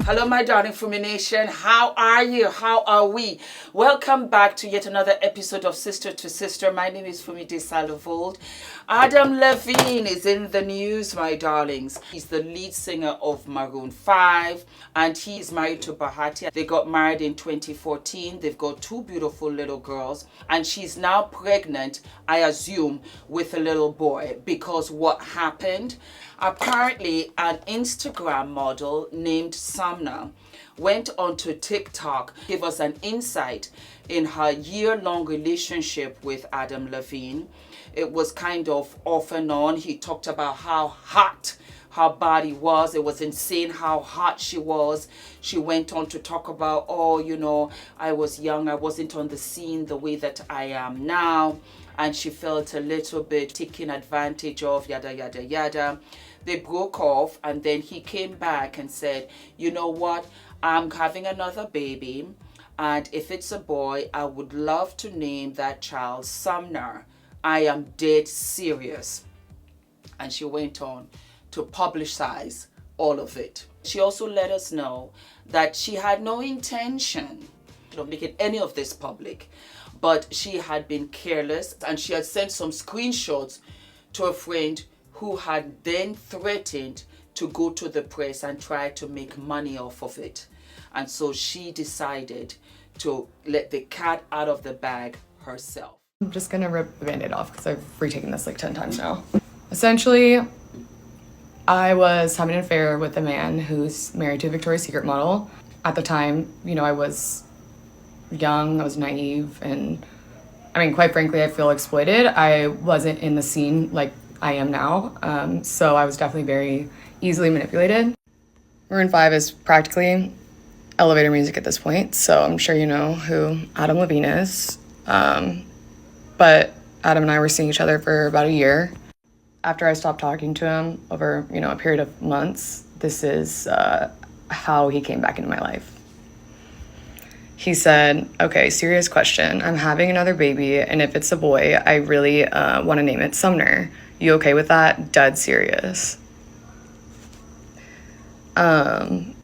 Hello, my darling Fumi Nation. How are you? How are we? Welcome back to yet another episode of Sister to Sister. My name is Fumidesaluvold. Adam Levine is in the news, my darlings. He's the lead singer of Maroon 5 and he is married to Bahati. They got married in 2014. They've got two beautiful little girls and she's now pregnant, I assume, with a little boy. Because what happened? Apparently, an Instagram model named Samna went onto TikTok, gave us an insight in her year-long relationship with Adam Levine. It was kind of off and on. He talked about how hot her body was. It was insane how hot she was. She went on to talk about, oh, you know, I was young, I wasn't on the scene the way that I am now. And she felt a little bit taken advantage of, yada, yada, yada. They broke off and then he came back and said, you know what, I'm having another baby. And if it's a boy, I would love to name that child Sumner. I am dead serious. And she went on to publicize all of it. She also let us know that she had no intention of making any of this public, but she had been careless and she had sent some screenshots to a friend who had then threatened to go to the press and try to make money off of it. And so she decided to let the cat out of the bag herself. I'm just gonna rip the Band-Aid off because I've retaken this like 10 times now. Essentially, I was having an affair with a man who's married to a Victoria's Secret model. At the time, you know, I was young, I was naive, and I mean, quite frankly, I feel exploited. I wasn't in the scene like I am now, so I was definitely very easily manipulated. Maroon 5 is practically elevator music at this point, so I'm sure you know who Adam Levine is. But Adam and I were seeing each other for about a year. After I stopped talking to him over, you know, a period of months, this is how he came back into my life. He said, okay, serious question. I'm having another baby, and if it's a boy, I really want to name it Sumner. You okay with that? Dead serious. I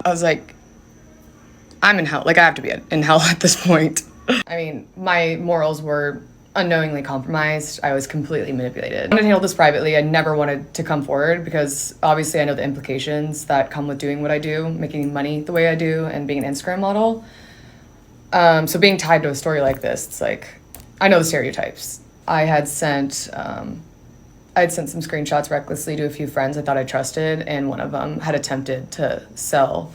was like, I'm in hell. Like, I have to be in hell at this point. I mean, my morals were unknowingly compromised. I was completely manipulated. I wanted to handle this privately. I never wanted to come forward because obviously I know the implications that come with doing what I do, making money the way I do, and being an Instagram model. So being tied to a story like this, it's like, I know the stereotypes. I had sent some screenshots recklessly to a few friends I thought I trusted, and one of them had attempted to sell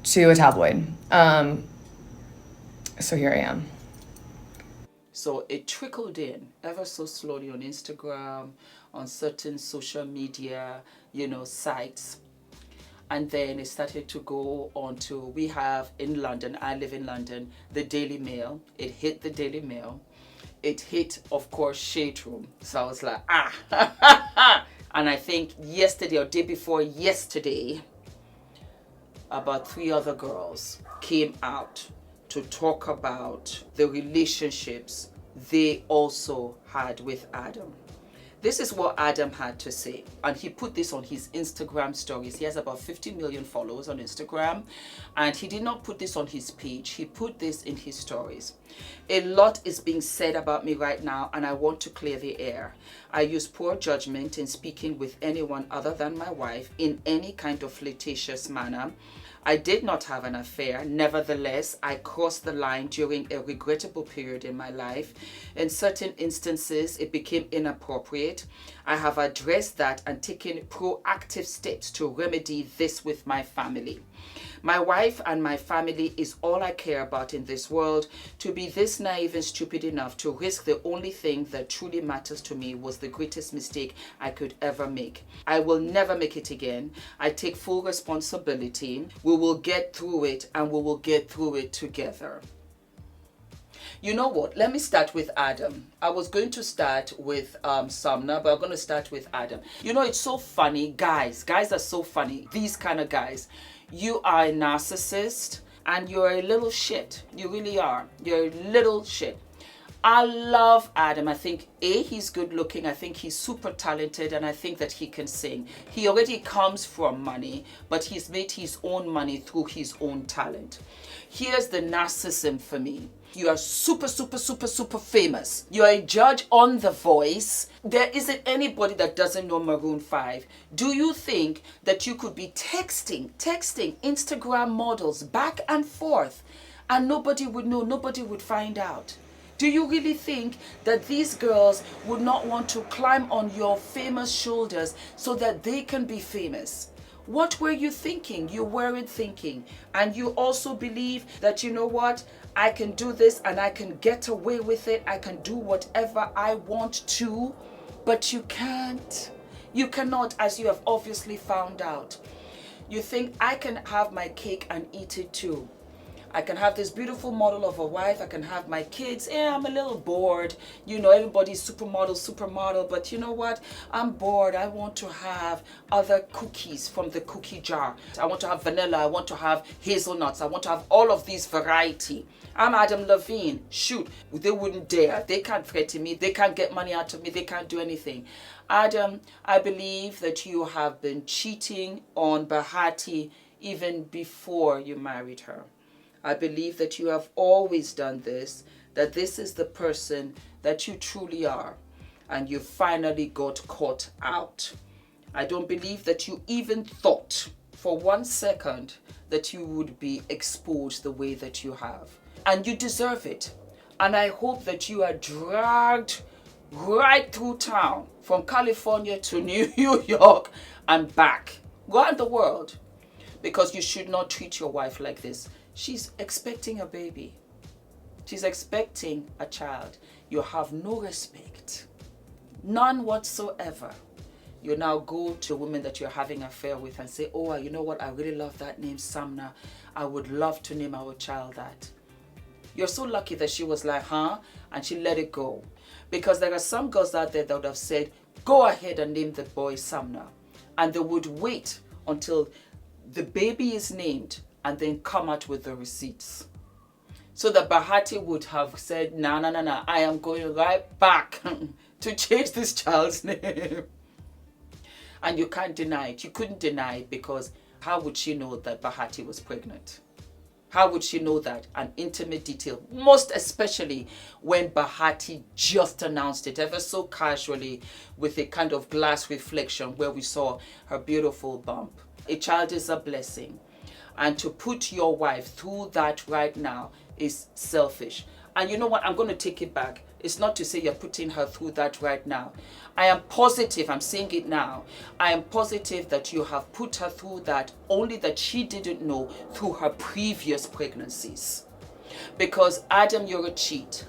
to a tabloid. So here I am. So it trickled in ever so slowly on Instagram, on certain social media, you know, sites. And then it started to go on to, we have in London, I live in London, the Daily Mail. It hit the Daily Mail. It hit, of course, Shade Room. So I was like, And I think yesterday or day before yesterday, about 3 other girls came out to talk about the relationships they also had with Adam. This is what Adam had to say, and he put this on his Instagram stories. He has about 50 million followers on Instagram, and he did not put this on his page. He put this in his stories. A lot is being said about me right now, and I want to clear the air. I use poor judgment in speaking with anyone other than my wife in any kind of flirtatious manner. I did not have an affair. Nevertheless, I crossed the line during a regrettable period in my life. In certain instances, it became inappropriate. I have addressed that and taken proactive steps to remedy this with my family. My wife and my family is all I care about in this world. To be this naive and stupid enough to risk the only thing that truly matters to me was the greatest mistake I could ever make. I will never make it again. I take full responsibility. We will get through it, and we will get through it together. You know what? Let me start with Adam. I was going to start with Sumner, but I'm going to start with Adam. You know, it's so funny. Guys are so funny. These kind of guys. You are a narcissist and you're a little shit. You really are. You're a little shit. I love Adam. I think he's good looking. I think he's super talented, and I think that he can sing. He already comes from money, but he's made his own money through his own talent. Here's the narcissism for me. You are super, super, super, super famous. You are a judge on The Voice. There isn't anybody that doesn't know Maroon 5. Do you think that you could be texting Instagram models back and forth and nobody would know, nobody would find out? Do you really think that these girls would not want to climb on your famous shoulders so that they can be famous? What were you thinking? You weren't thinking. And you also believe that, you know what, I can do this and I can get away with it. I can do whatever I want to, but you can't. You cannot, as you have obviously found out. You think I can have my cake and eat it too. I can have this beautiful model of a wife. I can have my kids. Yeah, I'm a little bored. You know, everybody's supermodel. But you know what? I'm bored. I want to have other cookies from the cookie jar. I want to have vanilla. I want to have hazelnuts. I want to have all of these variety. I'm Adam Levine. Shoot, they wouldn't dare. They can't threaten me. They can't get money out of me. They can't do anything. Adam, I believe that you have been cheating on Bahati even before you married her. I believe that you have always done this, that this is the person that you truly are, and you finally got caught out. I don't believe that you even thought for 1 second that you would be exposed the way that you have. And you deserve it. And I hope that you are dragged right through town, from California to New York and back. Go out in the world. Because you should not treat your wife like this. She's expecting a baby. She's expecting a child. You have no respect. None whatsoever. You now go to a woman that you're having an affair with and say, oh, you know what? I really love that name, Samna. I would love to name our child that. You're so lucky that she was like, huh? And she let it go. Because there are some girls out there that would have said, go ahead and name the boy Samna. And they would wait until the baby is named and then come out with the receipts. So that Bahati would have said, nah, I am going right back to change this child's name. And you can't deny it. You couldn't deny it, because how would she know that Bahati was pregnant? How would she know that? An intimate detail, most especially when Bahati just announced it ever so casually with a kind of glass reflection where we saw her beautiful bump. A child is a blessing. And to put your wife through that right now is selfish. And you know what? I'm going to take it back. It's not to say you're putting her through that right now. I am positive, I'm saying it now, I am positive that you have put her through that, only that she didn't know, through her previous pregnancies. Because Adam, you're a cheat.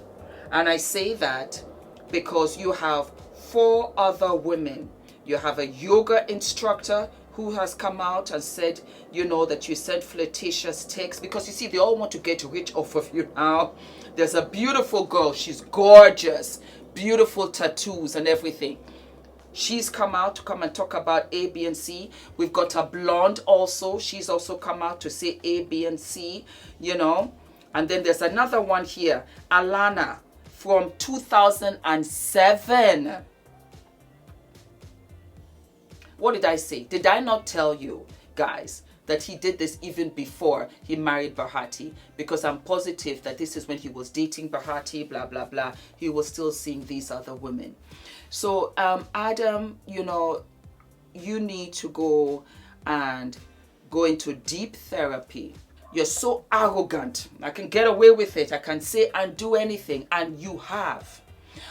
And I say that because you have 4 other women. You have a yoga instructor who has come out and said, you know, that you sent flirtatious texts, because you see, they all want to get rich off of you now. There's a beautiful girl, she's gorgeous, beautiful tattoos and everything. She's come out to come and talk about A, B, and C. We've got a blonde also. She's also come out to say A, B, and C, you know. And then there's another one here, Alana, from 2007. What did I say? Did I not tell you, guys, that he did this even before he married Bahati? Because I'm positive that this is when he was dating Bahati, blah, blah, blah. He was still seeing these other women. So, Adam, you know, you need to go into deep therapy. You're so arrogant. I can get away with it. I can say and do anything. And you have.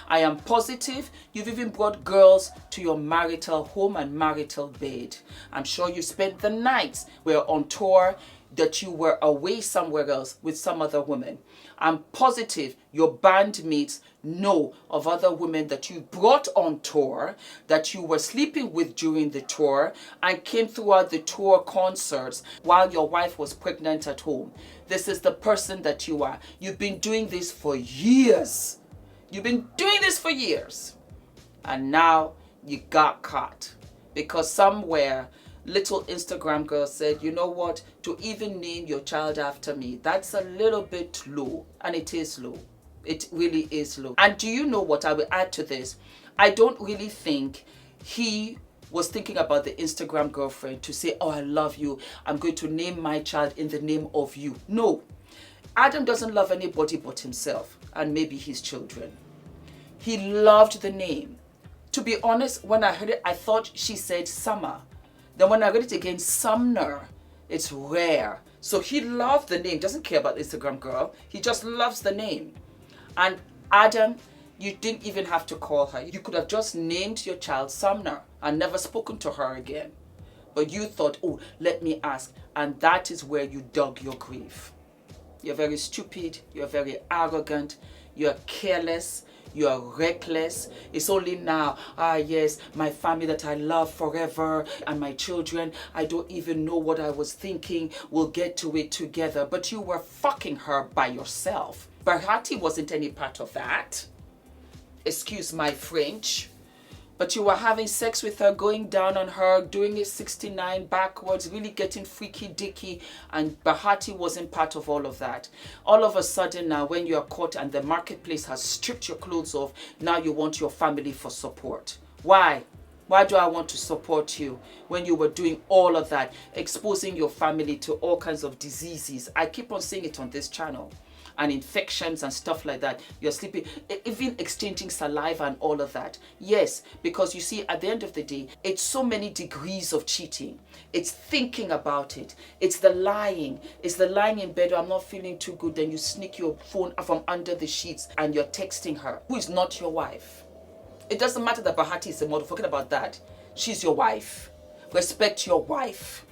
I am positive you've even brought girls to your marital home and marital bed. I'm sure you spent the nights, were on tour, that you were away somewhere else with some other woman. I'm positive your bandmates know of other women that you brought on tour, that you were sleeping with during the tour, and came throughout the tour concerts while your wife was pregnant at home. This is the person that you are. You've been doing this for years. You've been doing this for years. And now you got caught. Because somewhere, little Instagram girl said, you know what, to even name your child after me, that's a little bit low. And it is low. It really is low. And do you know what I will add to this? I don't really think he was thinking about the Instagram girlfriend to say, oh, I love you, I'm going to name my child in the name of you. No. Adam doesn't love anybody but himself and maybe his children. He loved the name. To be honest, when I heard it, I thought she said Summer. Then when I read it again, Sumner, it's rare. So he loved the name, doesn't care about the Instagram girl. He just loves the name. And Adam, you didn't even have to call her. You could have just named your child Sumner and never spoken to her again. But you thought, oh, let me ask. And that is where you dug your grave. You're very stupid. You're very arrogant. You're careless. You're reckless. It's only now, yes, my family that I love forever and my children, I don't even know what I was thinking. We'll get to it together. But you were fucking her by yourself. Bahati wasn't any part of that. Excuse my French. But you were having sex with her, going down on her, doing it 69 backwards, really getting freaky dicky, and Bahati wasn't part of all of that. All of a sudden now, when you are caught and the marketplace has stripped your clothes off, now you want your family for support. Why? Why do I want to support you when you were doing all of that, exposing your family to all kinds of diseases? I keep on saying it on this channel. And infections and stuff like that. You're sleeping, even exchanging saliva and all of that. Yes, because you see, at the end of the day, it's so many degrees of cheating. It's thinking about it. It's the lying. It's the lying in bed, I'm not feeling too good. Then you sneak your phone from under the sheets and you're texting her, who is not your wife. It doesn't matter that Bahati is a model. Forget about that. She's your wife. Respect your wife.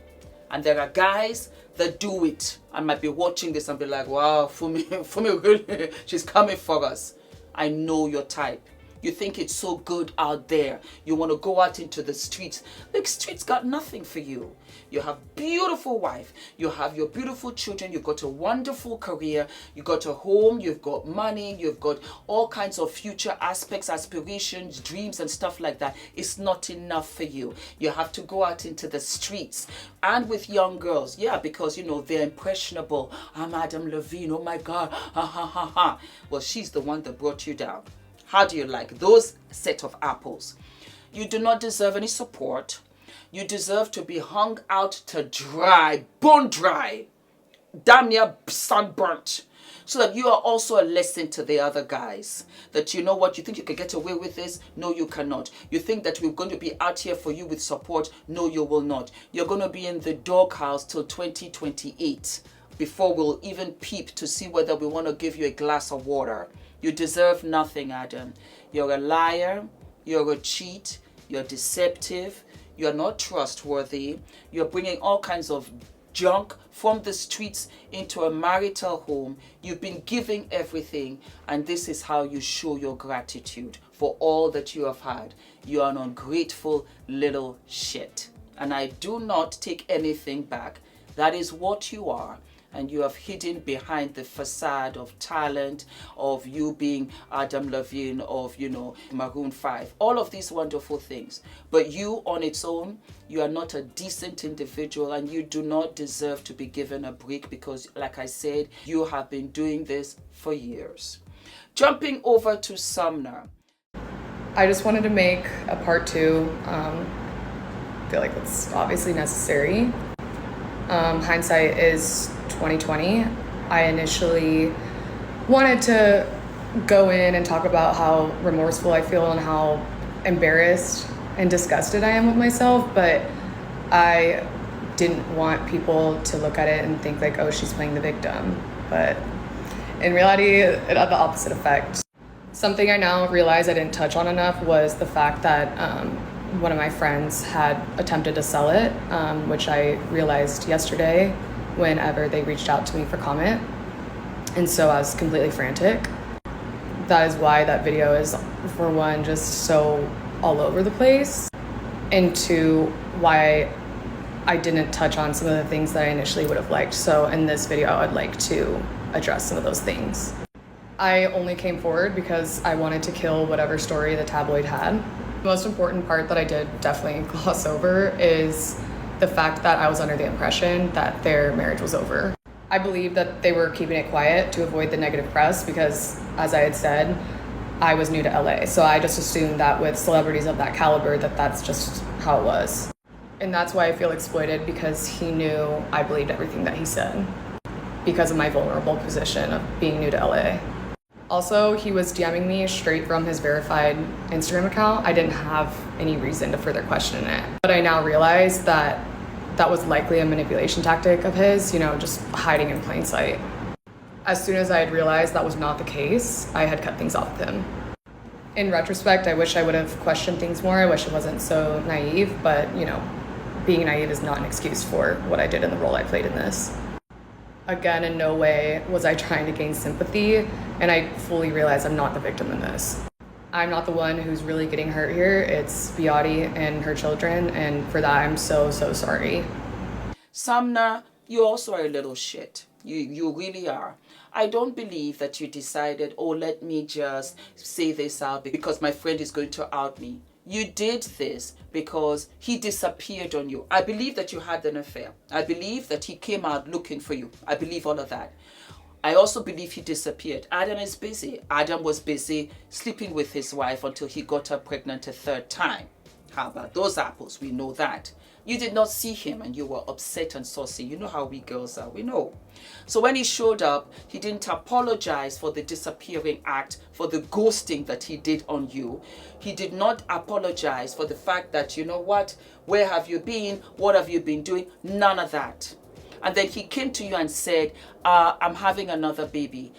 And there are guys that do it and might be watching this and be like, wow, Fumi really, she's coming for us. I know your type. You think it's so good out there. You want to go out into the streets. The streets got nothing for you. You have beautiful wife. You have your beautiful children. You've got a wonderful career. You got a home. You've got money. You've got all kinds of future aspects, aspirations, dreams and stuff like that. It's not enough for you. You have to go out into the streets and with young girls. Yeah, because, you know, they're impressionable. I'm Adam Levine. Oh my God. Ha ha ha ha. Well, she's the one that brought you down. How do you like those set of apples? You do not deserve any support. You deserve to be hung out to dry, bone dry, damn near sunburnt, so that you are also a lesson to the other guys. That you know what, you think you can get away with this? No, you cannot. You think that we're going to be out here for you with support? No, you will not. You're going to be in the doghouse till 2028 before we'll even peep to see whether we want to give you a glass of water. You deserve nothing, Adam. You're a liar. You're a cheat. You're deceptive. You're not trustworthy. You're bringing all kinds of junk from the streets into a marital home. You've been giving everything, and this is how you show your gratitude for all that you have had. You are an ungrateful little shit. And I do not take anything back. That is what you are. And you have hidden behind the facade of talent, of you being Adam Levine, of, you know, Maroon 5, all of these wonderful things. But you on its own, you are not a decent individual, and you do not deserve to be given a break because, like I said, you have been doing this for years. Jumping over to Sumner. I just wanted to make a part 2. I feel like it's obviously necessary. Hindsight is 2020. I initially wanted to go in and talk about how remorseful I feel and how embarrassed and disgusted I am with myself, but I didn't want people to look at it and think like, oh, she's playing the victim. But in reality, it had the opposite effect. Something I now realize I didn't touch on enough was the fact that one of my friends had attempted to sell it, which I realized yesterday whenever they reached out to me for comment. And so I was completely frantic. That is why that video is, for one, just so all over the place, and two, why I didn't touch on some of the things that I initially would have liked. So in this video, I would like to address some of those things. I only came forward because I wanted to kill whatever story the tabloid had. The most important part that I did definitely gloss over is the fact that I was under the impression that their marriage was over. I believe that they were keeping it quiet to avoid the negative press because, as I had said, I was new to LA. So I just assumed that with celebrities of that caliber that that's just how it was. And that's why I feel exploited, because he knew I believed everything that he said because of my vulnerable position of being new to LA. Also, he was DMing me straight from his verified Instagram account. I didn't have any reason to further question it. But I now realize that that was likely a manipulation tactic of his, just hiding in plain sight. As soon as I had realized that was not the case, I had cut things off with him. In retrospect, I wish I would have questioned things more. I wish I wasn't so naive, but being naive is not an excuse for what I did in the role I played in this. Again, in no way was I trying to gain sympathy, and I fully realize I'm not the victim in this. I'm not the one who's really getting hurt here. It's Beati and her children, and for that I'm so sorry. Samna, you also are a little shit. You really are. I don't believe that you decided, oh, let me just say this out because my friend is going to out me. You did this because he disappeared on you. I believe that you had an affair. I believe that he came out looking for you. I believe all of that. I also believe he disappeared. Adam is busy. Adam was busy sleeping with his wife until he got her pregnant a third time. How about those apples? We know that. You did not see him and you were upset and saucy. You know how we girls are. We know. So when he showed up, he didn't apologize for the disappearing act, for the ghosting that he did on you. He did not apologize for the fact that, you know what, where have you been? What have you been doing? None of that. And then he came to you and said, I'm having another baby.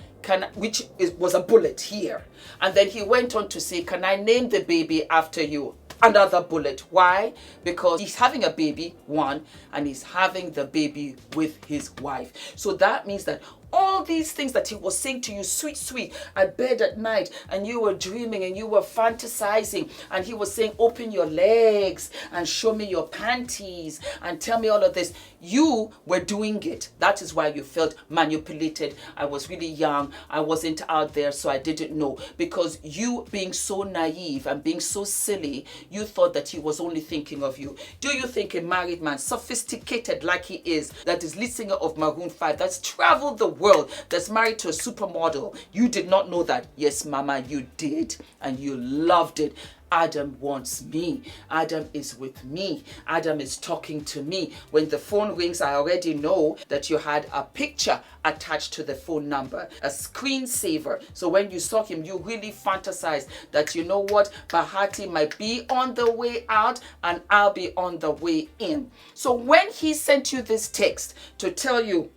Which was a bullet here. And then he went on to say, can I name the baby after you? Another bullet. Why? Because he's having a baby, one, and he's having the baby with his wife. So that means that all these things that he was saying to you, sweet, at bed at night, and you were dreaming and you were fantasizing, and he was saying, open your legs and show me your panties and tell me all of this. You were doing it. That is why you felt manipulated. I was really young. I wasn't out there, so I didn't know. Because you being so naive and being so silly, you thought that he was only thinking of you. Do you think a married man, sophisticated like he is, that is lead singer of Maroon 5, that's traveled the world, that's married to a supermodel, you did not know that? Yes, mama, you did, and you loved it. Adam wants me. Adam is with me. Adam is talking to me. When the phone rings, I already know that you had a picture attached to the phone number, a screensaver. So when you saw him, you really fantasized that, you know what, Bahati might be on the way out and I'll be on the way in. So when he sent you this text to tell you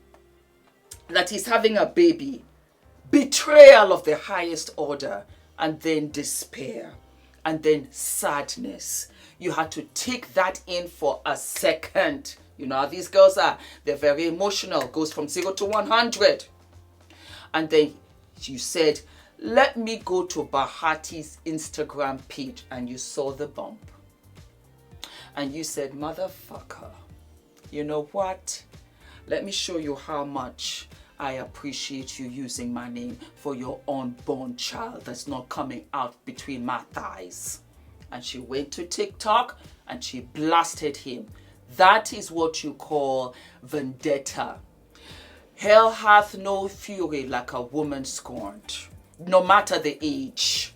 that he's having a baby, betrayal of the highest order, and then despair, and then sadness. You had to take that in for a second. You know how these girls are. They're very emotional. Goes from 0 to 100. And then you said, let me go to Bahati's Instagram page. And you saw the bump. And you said, motherfucker, you know what? Let me show you how much I appreciate you using my name for your unborn child that's not coming out between my thighs. And she went to TikTok and she blasted him. That is what you call vendetta. Hell hath no fury like a woman scorned, no matter the age.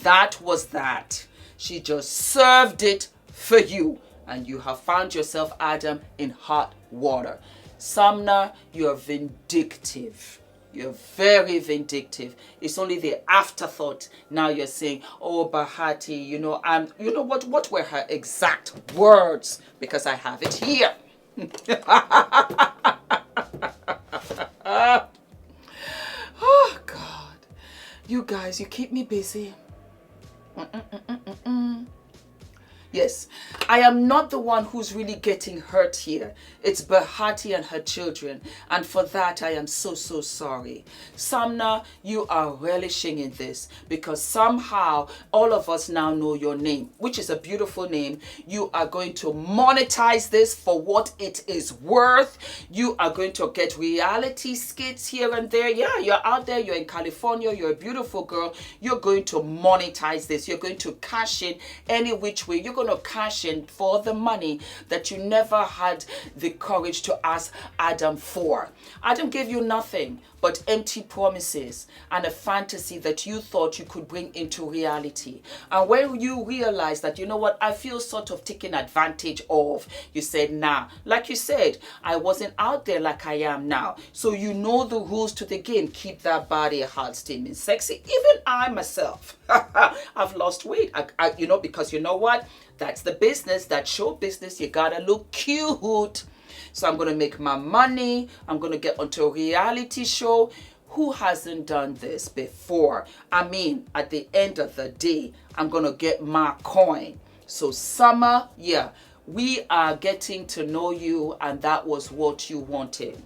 That was that. She just served it for you. And you have found yourself, Adam, in hot water. Samna, you're vindictive. You're very vindictive. It's only the afterthought. Now you're saying, oh, Bahati, you know what were her exact words? Because I have it here. Oh, God. You guys, you keep me busy. Yes, I am not the one who's really getting hurt here. It's Bahati and her children. And for that, I am so sorry. Samna, you are relishing in this because somehow all of us now know your name, which is a beautiful name. You are going to monetize this for what it is worth. You are going to get reality skits here and there. Yeah, you're out there. You're in California. You're a beautiful girl. You're going to monetize this. You're going to cash in any which way. You're going going to cash in for the money that you never had the courage to ask Adam for. Adam gave you nothing but empty promises and a fantasy that you thought you could bring into reality. And when you realize that, you know what, I feel sort of taken advantage of, you said, nah. Like you said, I wasn't out there like I am now. So you know the rules to the game. Keep that body hard, steaming, sexy. Even I myself, I've lost weight. You know, because you know what? That's the business, that show business. You gotta look cute. So I'm going to make my money. I'm going to get onto a reality show. Who hasn't done this before? I mean, at the end of the day, I'm going to get my coin. So Summer, yeah, we are getting to know you, and that was what you wanted.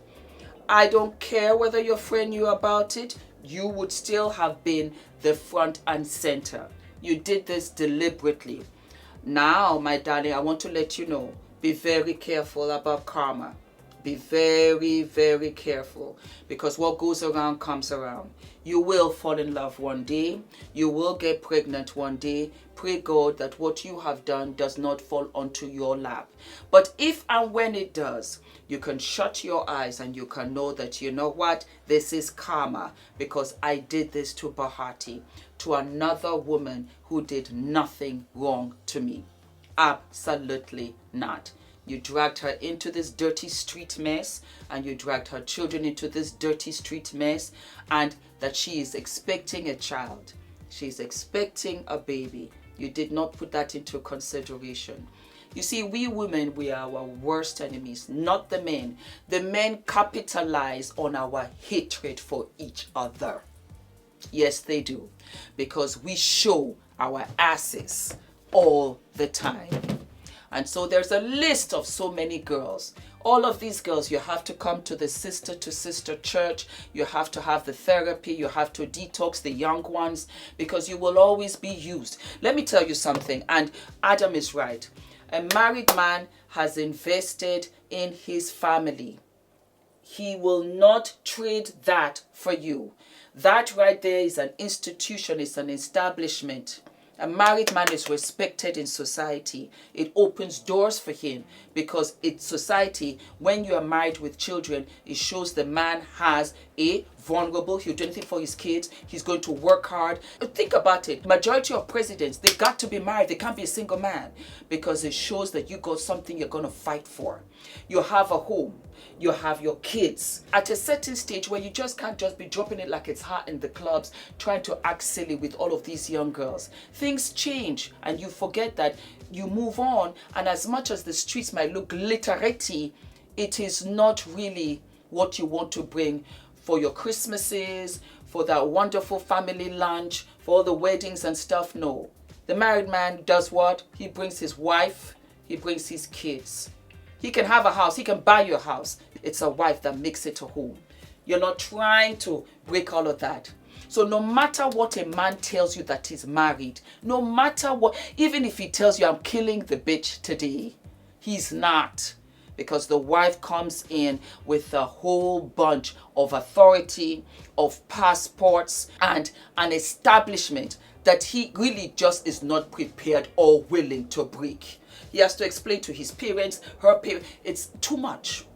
I don't care whether your friend knew about it. You would still have been the front and center. You did this deliberately. Now, my darling, I want to let you know, be very careful about karma. Be very, very careful, because what goes around comes around. You will fall in love one day. You will get pregnant one day. Pray God that what you have done does not fall onto your lap. But if and when it does, you can shut your eyes and you can know that, you know what, this is karma, because I did this to Bahati, to another woman who did nothing wrong to me. Absolutely not. You dragged her into this dirty street mess, and you dragged her children into this dirty street mess, and that she is expecting a child. She's expecting a baby. You did not put that into consideration. You see, we women, we are our worst enemies, not the men. The men capitalize on our hatred for each other. Yes, they do. Because we show our asses all the time. And so there's a list of so many girls. All of these girls, you have to come to the sister church. You have to have the therapy. You have to detox the young ones, because you will always be used. Let me tell you something, and Adam is right. A married man has invested in his family. He will not trade that for you. That right there is an institution, it's an establishment. A married man is respected in society. It opens doors for him, because it's society, when you are married with children, it shows the man has vulnerable, he'll do anything for his kids, he's going to work hard. Think about it. Majority of presidents, they got to be married. They can't be a single man, because it shows that you got something you're going to fight for. You have a home. You have your kids. At a certain stage where you just can't just be dropping it like it's hot in the clubs, trying to act silly with all of these young girls. Things change, and you forget that you move on, and as much as the streets might look glittery, it is not really what you want to bring for your Christmases, for that wonderful family lunch, for all the weddings and stuff. No. The married man does what? He brings his wife, he brings his kids. He can have a house, he can buy you a house. It's a wife that makes it a home. You're not trying to break all of that. So no matter what a man tells you that he's married, no matter what, even if he tells you I'm killing the bitch today, he's not. Because the wife comes in with a whole bunch of authority, of passports, and an establishment that he really just is not prepared or willing to break. He has to explain to his parents, her parents. It's too much.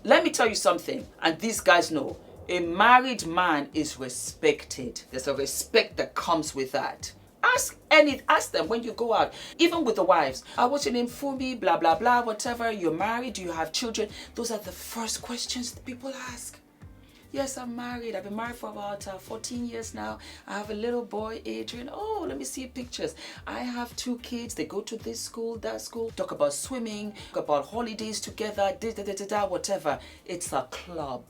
Let me tell you something, and these guys know, a married man is respected. There's a respect that comes with that. Ask them when you go out, even with the wives. What's your name? Fumi, blah, blah, blah, whatever. You're married? Do you have children? Those are the first questions that people ask. Yes, I'm married. I've been married for about 14 years now. I have a little boy, Adrian. Oh, let me see pictures. I have 2 kids. They go to this school, that school. Talk about swimming, talk about holidays together, whatever. It's a club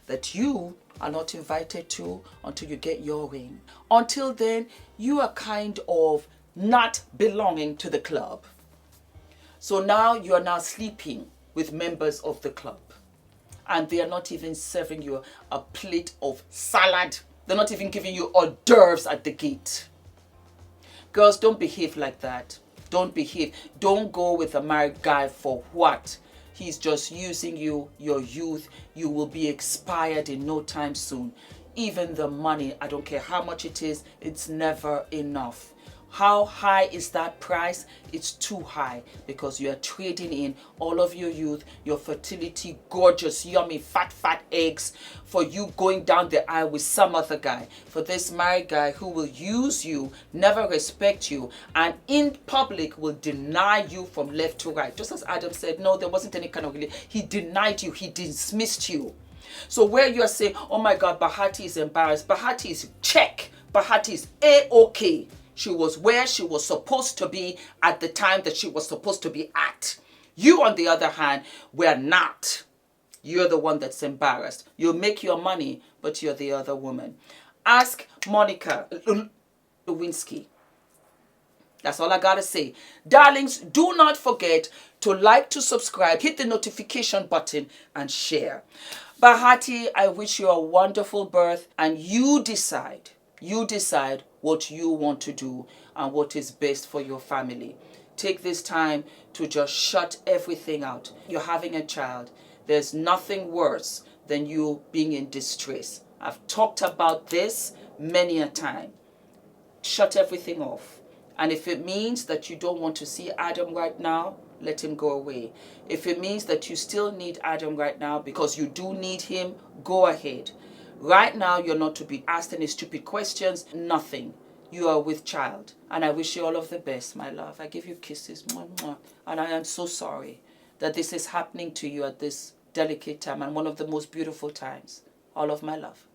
that you are not invited to until you get your ring. Until then, you are kind of not belonging to the club. So now you are now sleeping with members of the club. And they are not even serving you a plate of salad. They're not even giving you hors d'oeuvres at the gate. Girls, don't behave like that. Don't behave. Don't go with a married guy for what? He's just using you, your youth. You will be expired in no time soon. Even the money, I don't care how much it is, it's never enough. How high is that price? It's too high, because you are trading in all of your youth, your fertility, gorgeous, yummy, fat eggs, for you going down the aisle with some other guy, for this married guy who will use you, never respect you, and in public will deny you from left to right. Just as Adam said, no, there wasn't any kind of relationship. He denied you. He dismissed you. So where you are saying, oh my God, Bahati is embarrassed. Bahati is check. Bahati is A-OK. She was where she was supposed to be at the time that she was supposed to be at. You, on the other hand, were not. You're the one that's embarrassed. You'll make your money, but you're the other woman. Ask Monica Lewinsky. That's all I gotta say. Darlings, do not forget to like, to subscribe, hit the notification button, and share. Bahati, I wish you a wonderful birth, and you decide. You decide what you want to do and what is best for your family. Take this time to just shut everything out. You're having a child. There's nothing worse than you being in distress. I've talked about this many a time. Shut everything off. And if it means that you don't want to see Adam right now, let him go away. If it means that you still need Adam right now because you do need him, go ahead. Right now, you're not to be asked any stupid questions, nothing. You are with child. And I wish you all of the best, my love. I give you kisses. And I am so sorry that this is happening to you at this delicate time and one of the most beautiful times. All of my love.